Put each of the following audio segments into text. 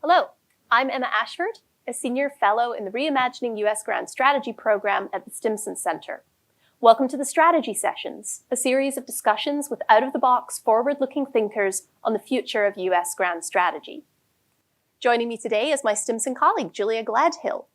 Hello, I'm Emma Ashford, a senior fellow in the Reimagining U.S. Grand Strategy program at the Stimson Center. Welcome to the Strategy Sessions, a series of discussions with out-of-the-box, forward-looking thinkers on the future of U.S. grand strategy. Joining me today is my Stimson colleague, Julia Gledhill.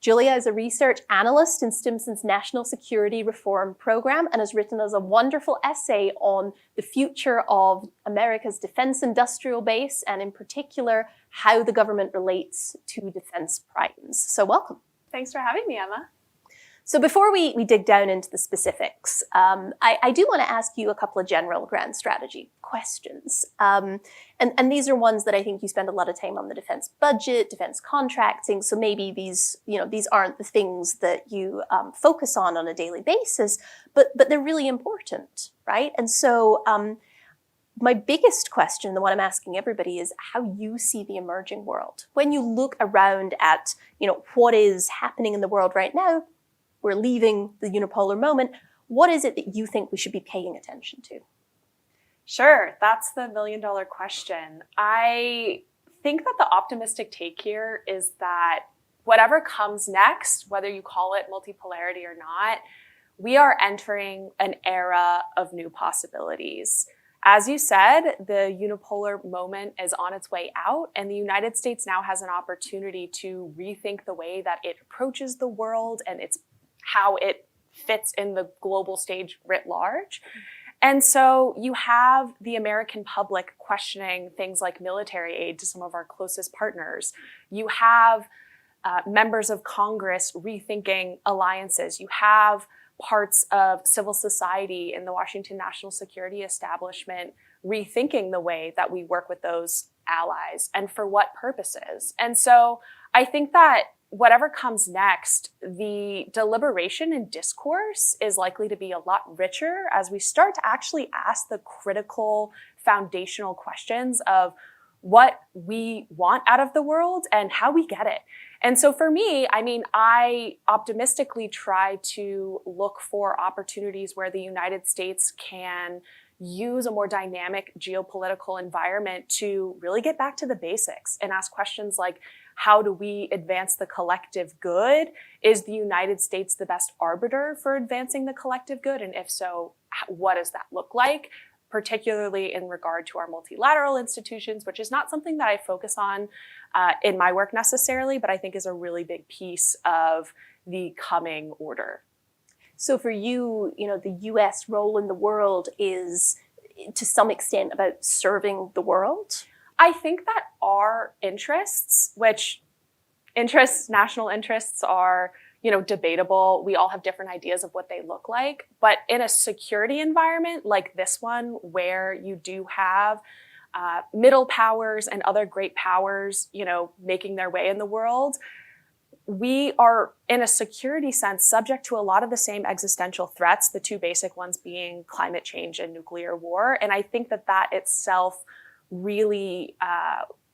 Julia is a research analyst in Stimson's National Security Reform Program and has written us a wonderful essay on the future of America's defense industrial base and in particular, how the government relates to defense primes. So welcome. Thanks for having me, Emma. So before we dig down into the specifics, I do want to ask you a couple of general grand strategy questions. And these are ones that I think you spend a lot of time on: the defense budget, defense contracting. So maybe these aren't the things that you focus on a daily basis, but they're really important, right? And so my biggest question, the one I'm asking everybody, is how you see the emerging world. When you look around at what is happening in the world right now, we're leaving the unipolar moment. What is it that you think we should be paying attention to? Sure, that's the million-dollar question. I think that the optimistic take here is that whatever comes next, whether you call it multipolarity or not, we are entering an era of new possibilities. As you said, the unipolar moment is on its way out, and the United States now has an opportunity to rethink the way that it approaches the world and how it fits in the global stage writ large. And so you have the American public questioning things like military aid to some of our closest partners. You have members of Congress rethinking alliances. You have parts of civil society in the Washington National Security Establishment rethinking the way that we work with those allies and for what purposes. And so I think that whatever comes next, the deliberation and discourse is likely to be a lot richer as we start to actually ask the critical foundational questions of what we want out of the world and how we get it. And so for me, I optimistically try to look for opportunities where the United States can use a more dynamic geopolitical environment to really get back to the basics and ask questions like, how do we advance the collective good? Is the United States the best arbiter for advancing the collective good? And if so, what does that look like? Particularly in regard to our multilateral institutions, which is not something that I focus on in my work necessarily, but I think is a really big piece of the coming order. So for you, the U.S. role in the world is to some extent about serving the world? I think that our interests, national interests are, debatable. We all have different ideas of what they look like. But in a security environment like this one, where you do have middle powers and other great powers, making their way in the world, we are, in a security sense, subject to a lot of the same existential threats, the two basic ones being climate change and nuclear war. And I think that itself really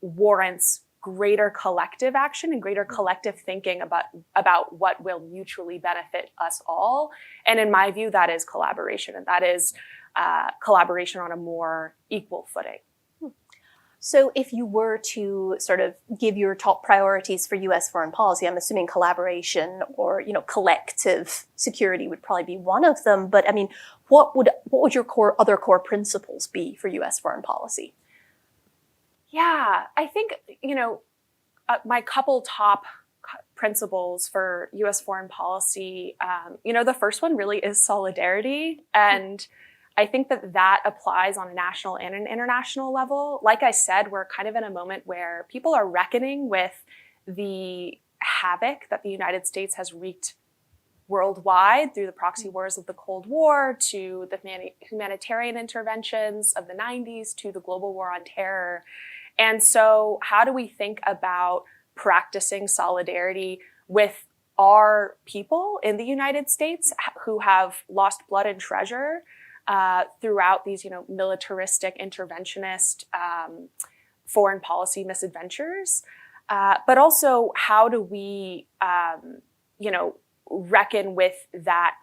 warrants greater collective action and greater collective thinking about what will mutually benefit us all. And in my view, that is collaboration, and that is collaboration on a more equal footing. So if you were to sort of give your top priorities for U.S. foreign policy, I'm assuming collaboration or, collective security would probably be one of them. But what would your other core principles be for U.S. foreign policy? Yeah, I think, my couple top principles for U.S. foreign policy, the first one really is solidarity. And I think that applies on a national and an international level. Like I said, we're kind of in a moment where people are reckoning with the havoc that the United States has wreaked worldwide through the proxy wars of the Cold War, to the humanitarian interventions of the 90s, to the global war on terror. And so how do we think about practicing solidarity with our people in the United States who have lost blood and treasure throughout these, militaristic, interventionist foreign policy misadventures? But also, how do we, reckon with that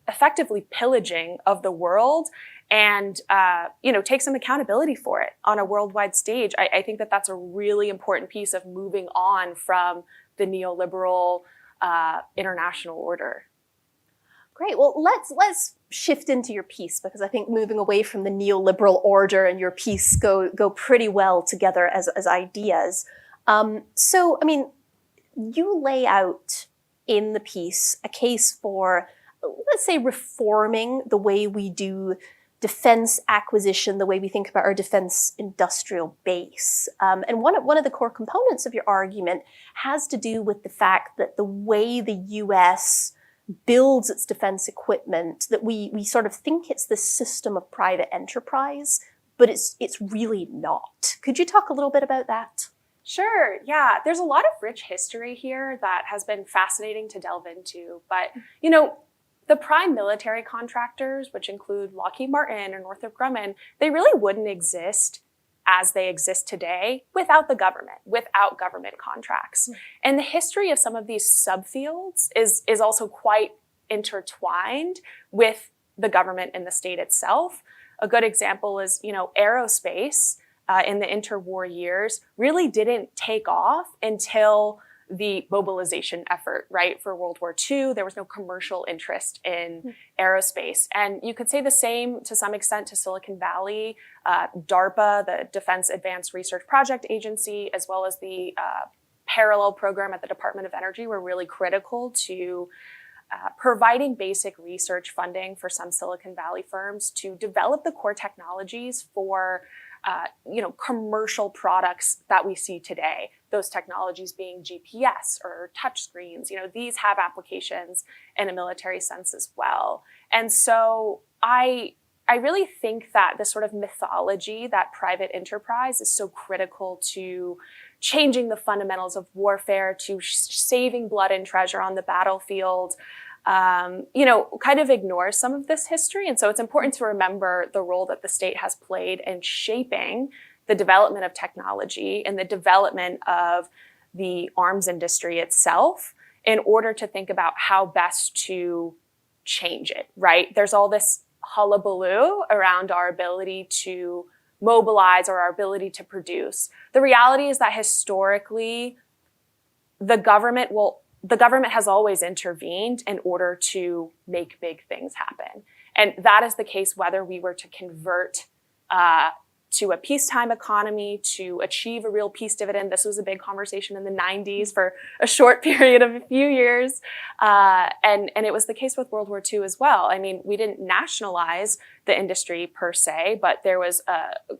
effectively pillaging of the world and take some accountability for it on a worldwide stage. I think that that's a really important piece of moving on from the neoliberal international order. Great. Well, let's shift into your piece, because I think moving away from the neoliberal order and your piece go pretty well together as ideas. So, I mean, you lay out in the piece a case for, let's say, reforming the way we do defense acquisition, the way we think about our defense industrial base. And one of the core components of your argument has to do with the fact that the way the US builds its defense equipment, that we sort of think it's this system of private enterprise, but it's really not. Could you talk a little bit about that? Sure, yeah. There's a lot of rich history here that has been fascinating to delve into. But, the prime military contractors, which include Lockheed Martin or Northrop Grumman, they really wouldn't exist as they exist today without the government, without government contracts. And the history of some of these subfields is also quite intertwined with the government and the state itself. A good example is, aerospace in the interwar years really didn't take off until the mobilization effort, right? For World War II, there was no commercial interest in aerospace. And you could say the same to some extent to Silicon Valley, DARPA, the Defense Advanced Research Project Agency, as well as the parallel program at the Department of Energy were really critical to providing basic research funding for some Silicon Valley firms to develop the core technologies for commercial products that we see today. Those technologies being GPS or touchscreens, these have applications in a military sense as well. And so I really think that this sort of mythology that private enterprise is so critical to changing the fundamentals of warfare, to saving blood and treasure on the battlefield, kind of ignores some of this history. And so it's important to remember the role that the state has played in shaping the development of technology and the development of the arms industry itself in order to think about how best to change it, right? There's all this hullabaloo around our ability to mobilize or our ability to produce. The reality is that historically, the government has always intervened in order to make big things happen. And that is the case whether we were to convert to a peacetime economy, to achieve a real peace dividend. This was a big conversation in the 90s for a short period of a few years. And it was the case with World War II as well. I mean, we didn't nationalize the industry per se, but there was a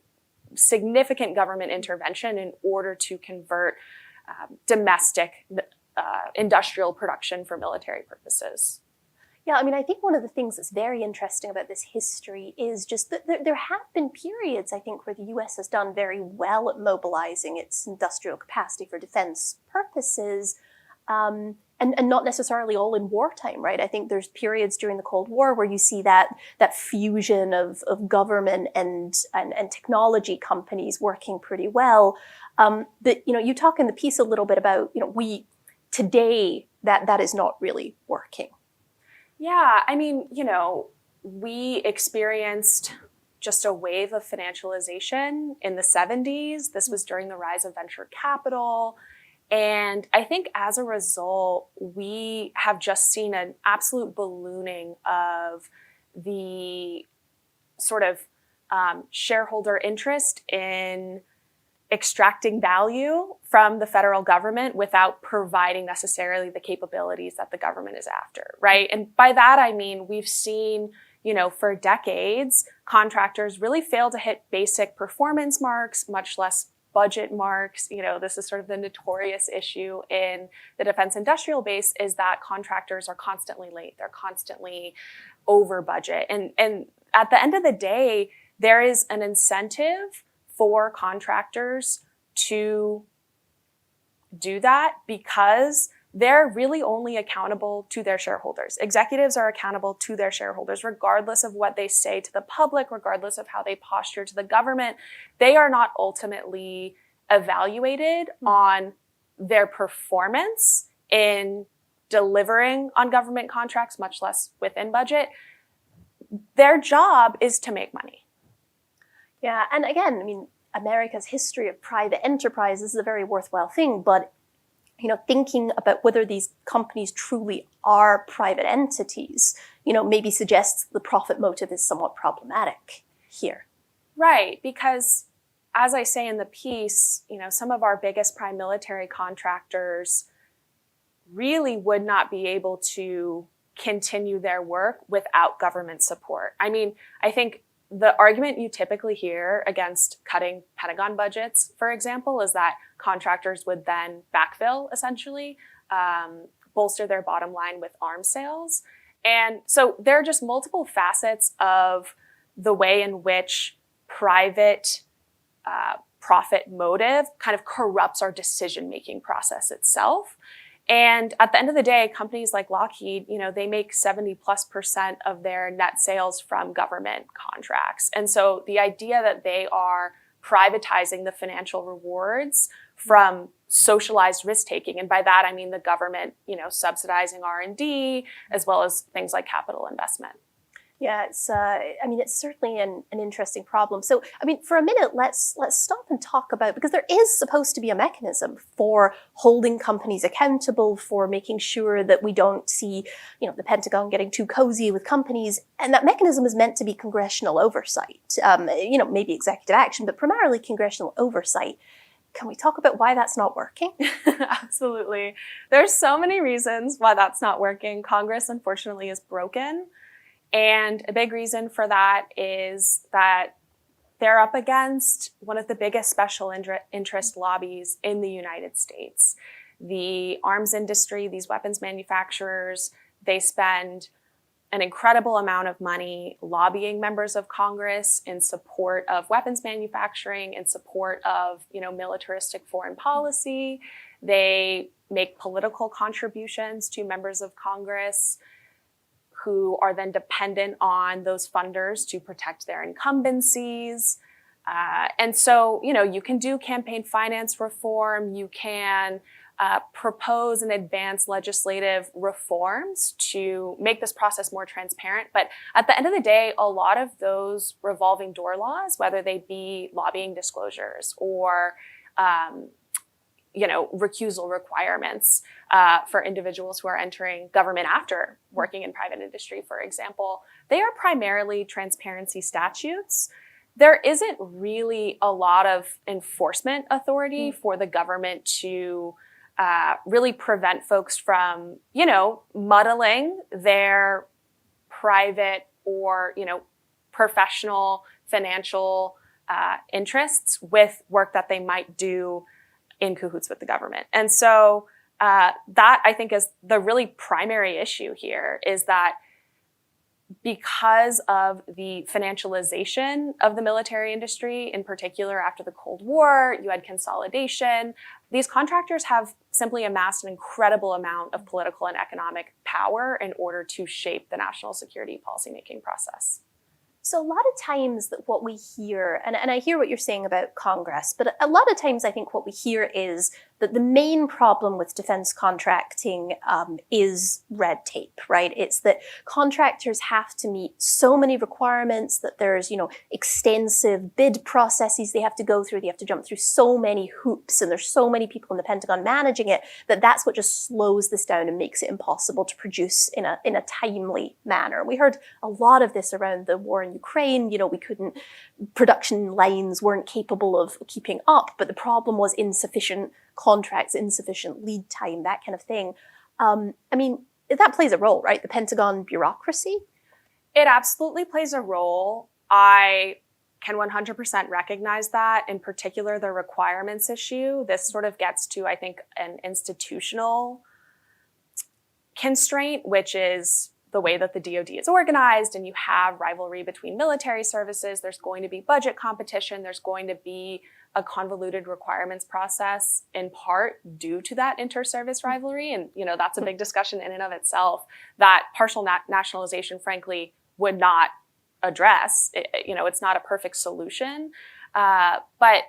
significant government intervention in order to convert domestic industrial production for military purposes. Yeah, I mean, I think one of the things that's very interesting about this history is just that there have been periods, I think, where the US has done very well at mobilizing its industrial capacity for defense purposes, and not necessarily all in wartime, right? I think there's periods during the Cold War where you see that fusion of government and technology companies working pretty well. But, you talk in the piece a little bit about, today that is not really working. Yeah, I mean, we experienced just a wave of financialization in the 70s. This was during the rise of venture capital. And I think as a result, we have just seen an absolute ballooning of the sort of shareholder interest in extracting value from the federal government without providing necessarily the capabilities that the government is after, right? And by that, I mean, we've seen, for decades, contractors really fail to hit basic performance marks, much less budget marks. This is sort of the notorious issue in the defense industrial base, is that contractors are constantly late. They're constantly over budget. And at the end of the day, there is an incentive for contractors to do that because they're really only accountable to their shareholders. Executives are accountable to their shareholders, regardless of what they say to the public, regardless of how they posture to the government. They are not ultimately evaluated on their performance in delivering on government contracts, much less within budget. their job is to make money. Yeah, and again, I mean, America's history of private enterprise is a very worthwhile thing, but thinking about whether these companies truly are private entities, maybe suggests the profit motive is somewhat problematic here. Right, because as I say in the piece, some of our biggest prime military contractors really would not be able to continue their work without government support. I mean, I think the argument you typically hear against cutting Pentagon budgets, for example, is that contractors would then backfill, essentially, bolster their bottom line with arms sales. And so there are just multiple facets of the way in which private profit motive kind of corrupts our decision-making process itself. And at the end of the day, companies like Lockheed, they make 70+% of their net sales from government contracts. And so the idea that they are privatizing the financial rewards from socialized risk-taking, and by that I mean the government, subsidizing R&D as well as things like capital investment. Yeah, it's certainly an interesting problem. So, for a minute, let's stop and talk about, because there is supposed to be a mechanism for holding companies accountable, for making sure that we don't see, the Pentagon getting too cozy with companies. And that mechanism is meant to be congressional oversight, maybe executive action, but primarily congressional oversight. Can we talk about why that's not working? Absolutely. There's so many reasons why that's not working. Congress, unfortunately, is broken. And a big reason for that is that they're up against one of the biggest special interest lobbies in the United States. The arms industry, these weapons manufacturers, they spend an incredible amount of money lobbying members of Congress in support of weapons manufacturing, in support of, militaristic foreign policy. They make political contributions to members of Congress who are then dependent on those funders to protect their incumbencies. And so, you can do campaign finance reform, you can propose and advance legislative reforms to make this process more transparent. But at the end of the day, a lot of those revolving door laws, whether they be lobbying disclosures or recusal requirements for individuals who are entering government after working in private industry, for example, they are primarily transparency statutes. There isn't really a lot of enforcement authority for the government to really prevent folks from, muddling their private or, professional financial interests with work that they might do in cahoots with the government. And so that, I think, is the really primary issue here, is that because of the financialization of the military industry, in particular after the Cold War, you had consolidation. These contractors have simply amassed an incredible amount of political and economic power in order to shape the national security policymaking process. So a lot of times that what we hear, and I hear what you're saying about Congress, but a lot of times I think what we hear is that the main problem with defense contracting is red tape, right? It's that contractors have to meet so many requirements, that there's, extensive bid processes they have to go through. They have to jump through so many hoops, and there's so many people in the Pentagon managing it, that's what just slows this down and makes it impossible to produce in a timely manner. We heard a lot of this around the war in Ukraine. Production lines weren't capable of keeping up, but the problem was insufficient contracts, insufficient lead time, that kind of thing. That plays a role, right? The Pentagon bureaucracy? It absolutely plays a role. I can 100% recognize that. In particular, the requirements issue. This sort of gets to, I think, an institutional constraint, which is the way that the DoD is organized, and you have rivalry between military services. There's going to be budget competition. There's going to be a convoluted requirements process, in part due to that inter-service rivalry. And, that's a big discussion in and of itself that partial nationalization, frankly, would not address. It's not a perfect solution. But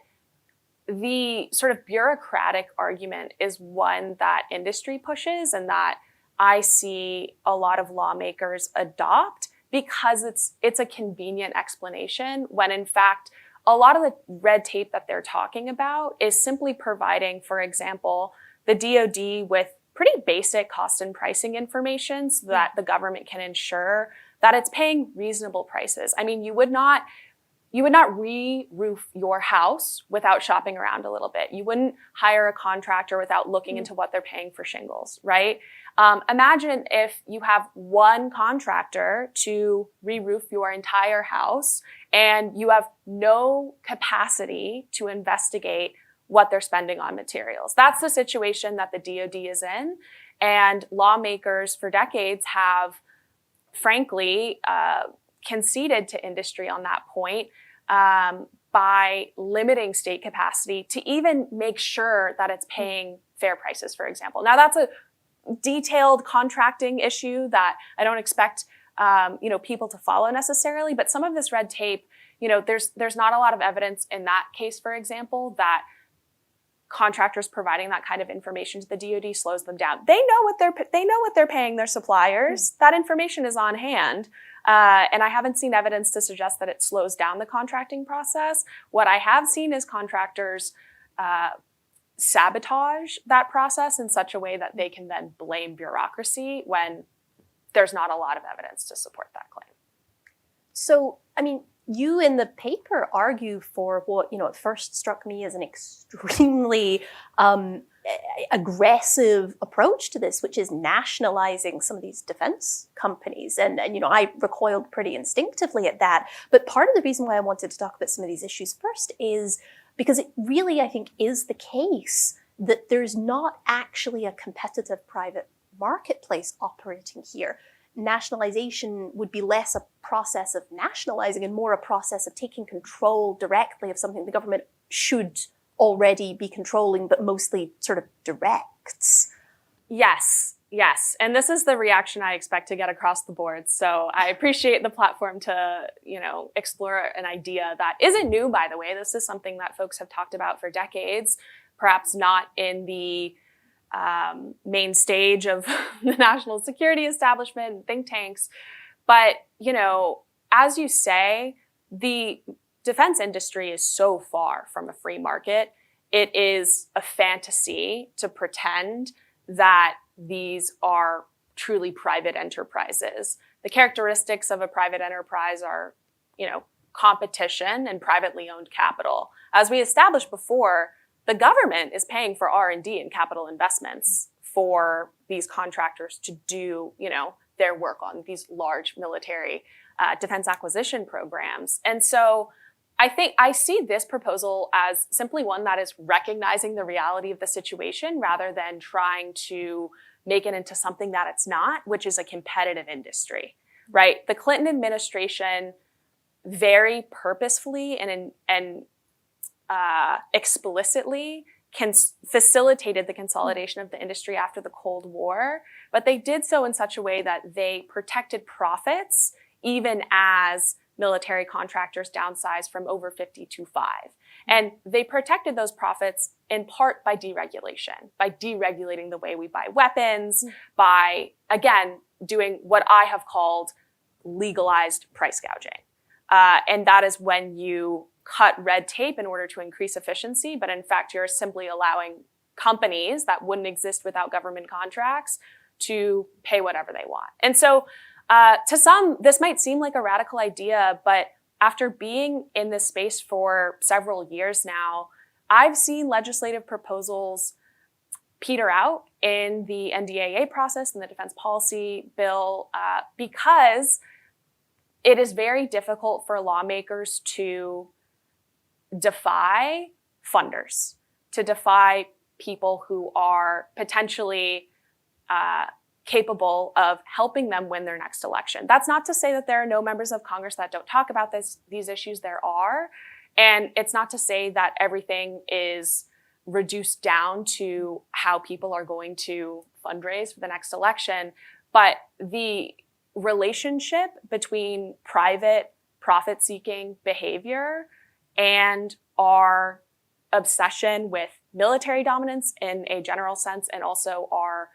the sort of bureaucratic argument is one that industry pushes, and that I see a lot of lawmakers adopt, because it's a convenient explanation, when in fact, a lot of the red tape that they're talking about is simply providing, for example, the DoD with pretty basic cost and pricing information so that the government can ensure that it's paying reasonable prices. I mean, you would not re-roof your house without shopping around a little bit. You wouldn't hire a contractor without looking into what they're paying for shingles, right? Imagine if you have one contractor to re-roof your entire house and you have no capacity to investigate what they're spending on materials. That's the situation that the DoD is in. And lawmakers for decades have, frankly, conceded to industry on that point by limiting state capacity to even make sure that it's paying fair prices, for example. Now, that's a detailed contracting issue that I don't expect people to follow necessarily, but some of this red tape, there's not a lot of evidence in that case, for example, that contractors providing that kind of information to the DoD slows them down. They know what they're paying their suppliers. That information is on hand. And I haven't seen evidence to suggest that it slows down the contracting process. What I have seen is contractors sabotage that process in such a way that they can then blame bureaucracy when there's not a lot of evidence to support that claim. So, I mean, you in the paper argue for what, at first struck me as an extremely aggressive approach to this, which is nationalizing some of these defense companies. And I recoiled pretty instinctively at that. But part of the reason why I wanted to talk about some of these issues first is because it really, I think, is the case that there's not actually a competitive private marketplace operating here. Nationalization would be less a process of nationalizing and more a process of taking control directly of something the government should already be controlling, but mostly sort of directs. Yes. And this is the reaction I expect to get across the board. So I appreciate the platform to, explore an idea that isn't new, by the way. This is something that folks have talked about for decades, perhaps not in the main stage of the national security establishment and think tanks. But, as you say, the defense industry is so far from a free market. It is a fantasy to pretend that these are truly private enterprises. The characteristics of a private enterprise are, competition and privately owned capital. As we established before, the government is paying for R&D and capital investments for these contractors to do, their work on these large military defense acquisition programs. And so I think I see this proposal as simply one that is recognizing the reality of the situation rather than trying to make it into something that it's not, which is a competitive industry, right? The Clinton administration very purposefully and explicitly facilitated the consolidation of the industry after the Cold War, but they did so in such a way that they protected profits even as military contractors downsized from over 50 to 5. And they protected those profits in part by deregulating the way we buy weapons, by, again, doing what I have called legalized price gouging. And that is when you cut red tape in order to increase efficiency, but in fact, you're simply allowing companies that wouldn't exist without government contracts to pay whatever they want. And so to some, this might seem like a radical idea, but after being in this space for several years now, I've seen legislative proposals peter out in the NDAA process and the defense policy bill because it is very difficult for lawmakers to defy funders, to defy people who are potentially capable of helping them win their next election. That's not to say that there are no members of Congress that don't talk about these issues. There are. And it's not to say that everything is reduced down to how people are going to fundraise for the next election. But the relationship between private profit-seeking behavior and our obsession with military dominance in a general sense, and also our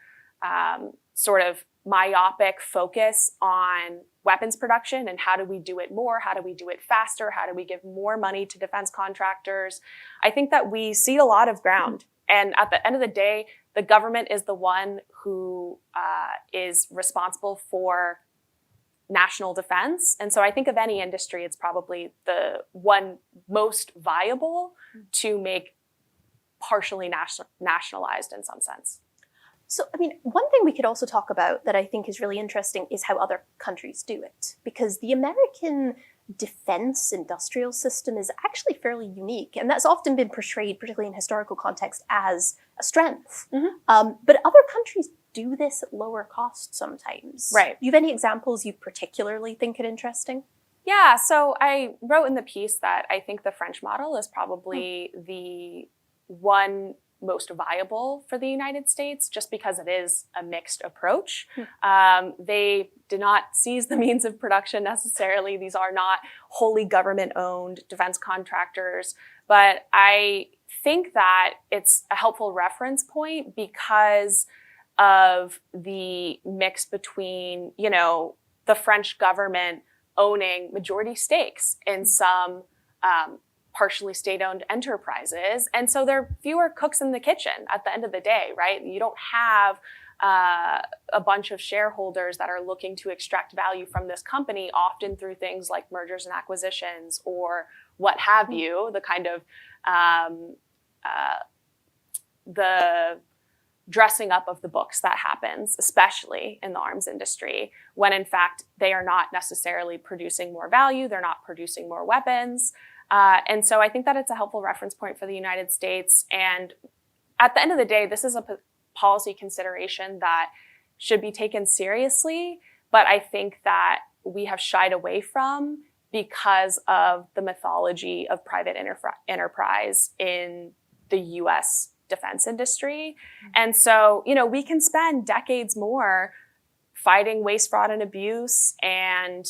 sort of myopic focus on weapons production and how do we do it more? How do we do it faster? How do we give more money to defense contractors? I think that we cede a lot of ground. And at the end of the day, the government is the one who is responsible for national defense. And so I think of any industry, it's probably the one most viable to make partially nationalized in some sense. So, I mean, one thing we could also talk about that I think is really interesting is how other countries do it. Because the American defense industrial system is actually fairly unique. And that's often been portrayed, particularly in historical context, as a strength. But other countries do this at lower cost sometimes. Right. Do you have any examples you particularly think are interesting? Yeah, so I wrote in the piece that I think the French model is probably the one most viable for the United States, just because it is a mixed approach. They did not seize the means of production necessarily. These are not wholly government-owned defense contractors. But I think that it's a helpful reference point because of the mix between, you know, the French government owning majority stakes in some partially state-owned enterprises. And so there are fewer cooks in the kitchen at the end of the day, right? You don't have a bunch of shareholders that are looking to extract value from this company, often through things like mergers and acquisitions or what have you, the kind of the dressing up of the books that happens, especially in the arms industry, when in fact they are not necessarily producing more value, they're not producing more weapons. And so I think that it's a helpful reference point for the United States. And at the end of the day, this is a policy consideration that should be taken seriously, but I think that we have shied away from because of the mythology of private enterprise in the US defense industry. And so, you know, we can spend decades more fighting waste, fraud, and abuse and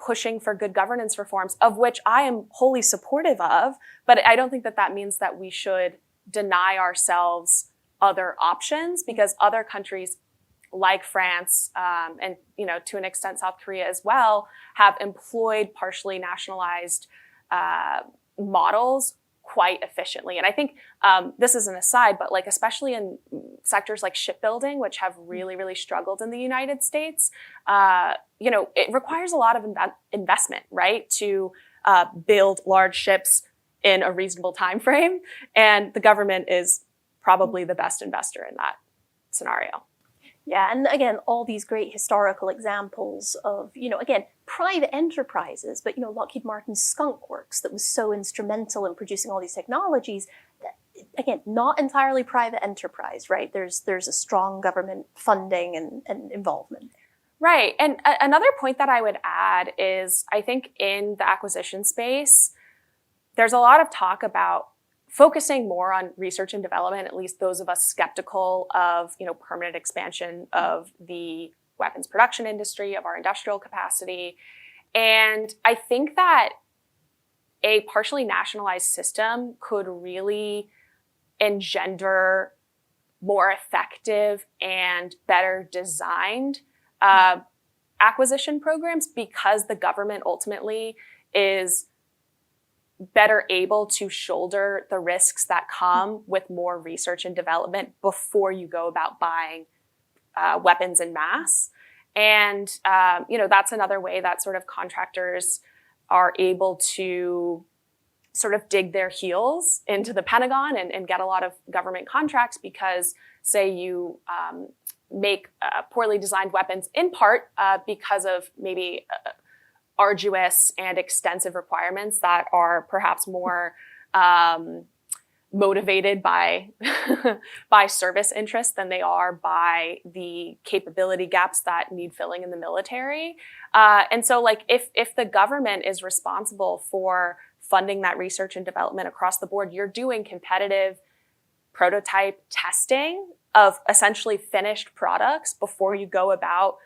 pushing for good governance reforms, of which I am wholly supportive of, but I don't think that that means that we should deny ourselves other options, because other countries like France and, you know, to an extent South Korea as well, have employed partially nationalized models quite efficiently. And I think this is an aside, but like especially in sectors like shipbuilding, which have really, really struggled in the United States, you know, it requires a lot of investment, right, to build large ships in a reasonable time frame. And the government is probably the best investor in that scenario. Yeah, and again, all these great historical examples of, you know, again, private enterprises, but, you know, Lockheed Martin's Skunk Works that was so instrumental in producing all these technologies, that, again, not entirely private enterprise, right? There's a strong government funding and involvement. Right, and another point that I would add is I think in the acquisition space, there's a lot of talk about focusing more on research and development, at least those of us skeptical of, you know, permanent expansion of the weapons production industry, of our industrial capacity. And I think that a partially nationalized system could really engender more effective and better designed acquisition programs, because the government ultimately is better able to shoulder the risks that come with more research and development before you go about buying weapons en masse. And, you know, that's another way that sort of contractors are able to sort of dig their heels into the Pentagon and get a lot of government contracts, because say you make poorly designed weapons in part because of maybe arduous and extensive requirements that are perhaps more motivated by by service interests than they are by the capability gaps that need filling in the military. And so, like, if the government is responsible for funding that research and development across the board, you're doing competitive prototype testing of essentially finished products before you go about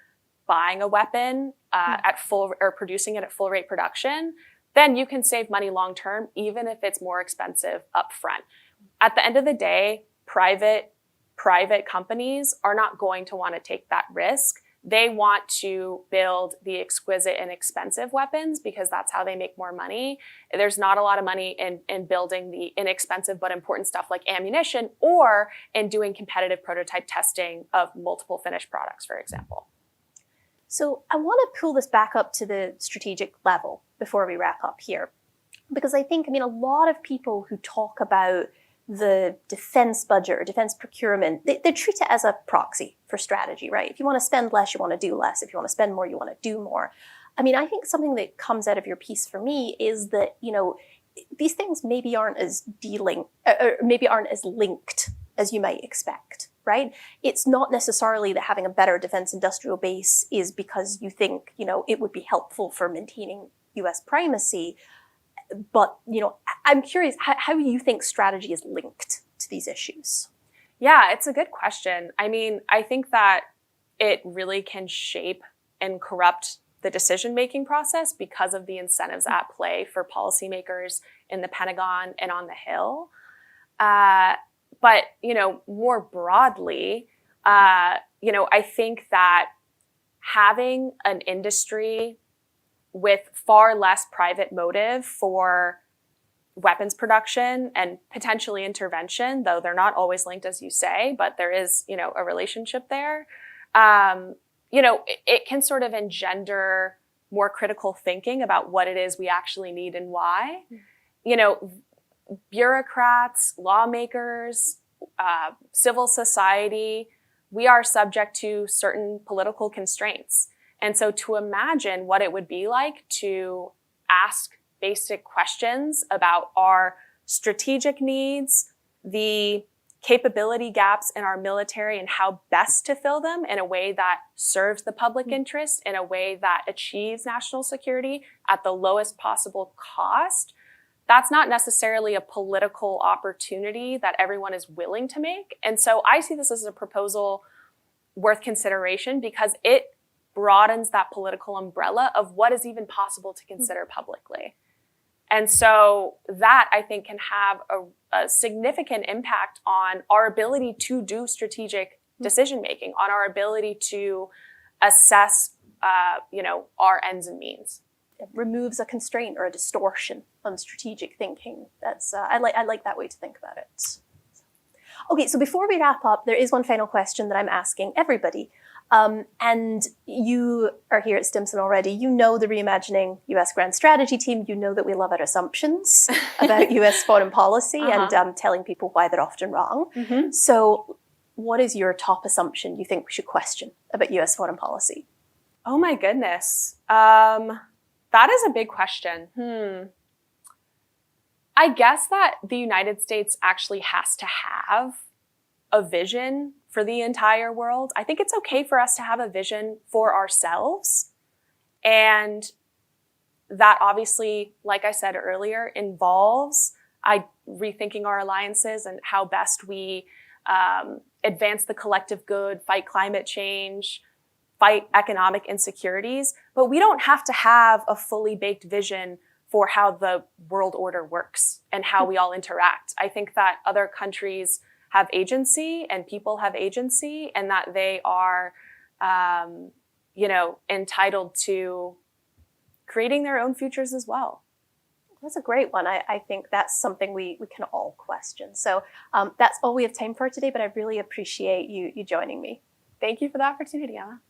buying a weapon at full or producing it at full rate production, then you can save money long term, even if it's more expensive up front. At the end of the day, private companies are not going to want to take that risk. they want to build the exquisite and expensive weapons because that's how they make more money. There's not a lot of money in building the inexpensive but important stuff like ammunition, or in doing competitive prototype testing of multiple finished products, for example. So I want to pull this back up to the strategic level before we wrap up here. Because I think, a lot of people who talk about the defense budget or defense procurement, they treat it as a proxy for strategy, right? If you want to spend less, you want to do less. If you want to spend more, you want to do more. I think something that comes out of your piece for me is that, these things maybe aren't as linked as you might expect, right? It's not necessarily that having a better defense industrial base is because you think, it would be helpful for maintaining US primacy. But, I'm curious how you think strategy is linked to these issues. Yeah, it's a good question. I think that it really can shape and corrupt the decision-making process because of the incentives at play for policymakers in the Pentagon and on the Hill. But, more broadly, I think that having an industry with far less private motive for weapons production and potentially intervention, though they're not always linked, as you say, but there is, a relationship there. It can sort of engender more critical thinking about what it is we actually need and why. Bureaucrats, lawmakers, civil society, we are subject to certain political constraints. And so to imagine what it would be like to ask basic questions about our strategic needs, the capability gaps in our military and how best to fill them in a way that serves the public interest, in a way that achieves national security at the lowest possible cost, that's not necessarily a political opportunity that everyone is willing to make. And so I see this as a proposal worth consideration because it broadens that political umbrella of what is even possible to consider publicly. And so that, I think, can have a significant impact on our ability to do strategic decision-making, on our ability to assess, our ends and means. It removes a constraint or a distortion on strategic thinking. That's I like that way to think about it. Okay, so before we wrap up, there is one final question that I'm asking everybody. And you are here at Stimson already. You know the Reimagining US Grand Strategy team. You know that we love our assumptions about US foreign policy and telling people why they're often wrong. Mm-hmm. So what is your top assumption you think we should question about US foreign policy? Oh my goodness. That is a big question. I guess that the United States actually has to have a vision for the entire world. I think it's okay for us to have a vision for ourselves. And that obviously, like I said earlier, involves rethinking our alliances and how best we advance the collective good, fight climate change, fight economic insecurities. But we don't have to have a fully baked vision for how the world order works and how we all interact. I think that other countries have agency and people have agency, and that they are, entitled to creating their own futures as well. That's a great one. I think that's something we can all question. So that's all we have time for today, but I really appreciate you joining me. Thank you for the opportunity, Emma.